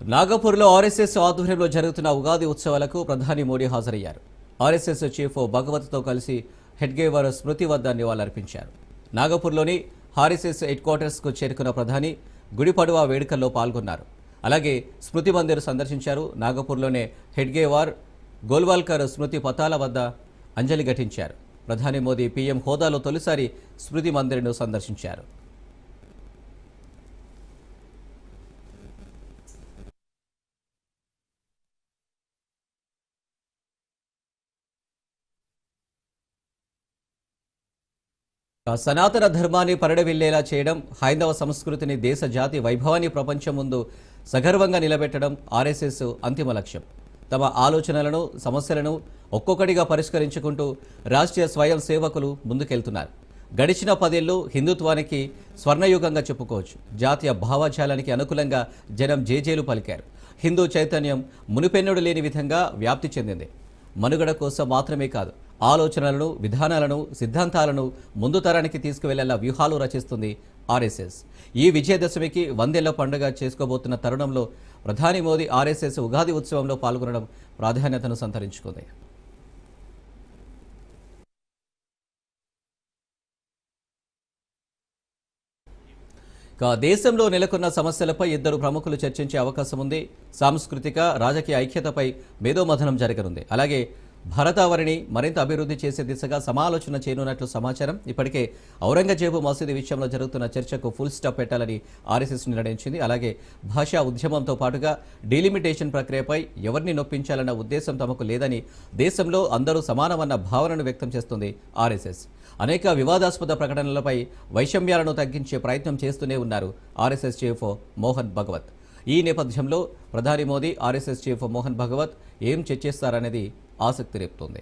నాగపూర్లో RSS ఆధ్వర్యంలో జరుగుతున్న ఉగాది ఉత్సవాలకు ప్రధాని మోడీ హాజరయ్యారు. ఆర్ఎస్ఎస్ చీఫ్ భగవత్తో కలిసి హెడ్గేవార్ స్మృతి వద్ద నివాళులర్పించారు. నాగపూర్లోని ఆర్ఎస్ఎస్ హెడ్ క్వార్టర్స్కు చేరుకున్న ప్రధాని గుడిపడువా వేడుకల్లో పాల్గొన్నారు. అలాగే స్మృతి మందిర్ సందర్శించారు. నాగపూర్లోనే హెడ్గేవార్ గోల్వాల్కర్ స్మృతి పతాల వద్ద అంజలి ఘటించారు. ప్రధాని మోదీ పీఎం హోదాలో తొలిసారి స్మృతి మందిర్ను సందర్శించారు. సనాతన ధర్మాన్ని పరిడవిల్లేలా చేయడం, హైందవ సంస్కృతిని, దేశ జాతి వైభవాన్ని ప్రపంచం ముందు సగర్వంగా నిలబెట్టడం ఆర్ఎస్ఎస్ అంతిమ లక్ష్యం. తమ ఆలోచనలను, సమస్యలను ఒక్కొక్కటిగా పరిష్కరించుకుంటూ రాష్ట్రీయ స్వయం సేవకులు ముందుకెళ్తున్నారు. గడిచిన 10 ఏళ్లు హిందుత్వానికి స్వర్ణయుగంగా చెప్పుకోవచ్చు. జాతీయ భావజాలానికి అనుకూలంగా జనం జేజేలు పలికారు. హిందూ చైతన్యం మునిపెన్నడు లేని విధంగా వ్యాప్తి చెందింది. మనుగడ కోసం మాత్రమే కాదు, ఆలోచనలను, విధానాలను, సిద్ధాంతాలను ముందు తరానికి తీసుకువెళ్లేలా వ్యూహాలు రచిస్తుంది ఆర్ఎస్ఎస్. ఈ విజయదశమికి 100 ఏళ్ల పండుగ చేసుకోబోతున్న తరుణంలో ప్రధాని మోదీ ఆర్ఎస్ఎస్ ఉగాది ఉత్సవంలో పాల్గొనడం ప్రాధాన్యతను సంతరించుకుంది. దేశంలో నెలకొన్న సమస్యలపై ఇద్దరు ప్రముఖులు చర్చించే అవకాశం ఉంది. సాంస్కృతిక, రాజకీయ ఐక్యతపై మేధోమథనం జరగనుంది. అలాగే భారతావరిని మరింత అభివృద్ధి చేసే దిశగా సమాలోచన చేయనున్నట్లు సమాచారం. ఇప్పటికే ఔరంగజేబు మసీదు విషయంలో జరుగుతున్న చర్చకు ఫుల్ స్టాప్ పెట్టాలని ఆర్ఎస్ఎస్ నిర్ణయించింది. అలాగే భాషా ఉద్యమంతో పాటుగా డీలిమిటేషన్ ప్రక్రియపై ఎవరిని నొప్పించాలన్న ఉద్దేశం తమకు లేదని, దేశంలో అందరూ సమానమన్న భావనను వ్యక్తం చేస్తుంది ఆర్ఎస్ఎస్. అనేక వివాదాస్పద ప్రకటనలపై వైషమ్యాలను తగ్గించే ప్రయత్నం చేస్తూనే ఉన్నారు ఆర్ఎస్ఎస్ చీఫ్ మోహన్ భగవత్. ఈ నేపథ్యంలో ప్రధాని మోదీ, ఆర్ఎస్ఎస్ చీఫ్ మోహన్ భగవత్ ఏం చర్చిస్తారనేది ఆసక్తి రేపుతోంది.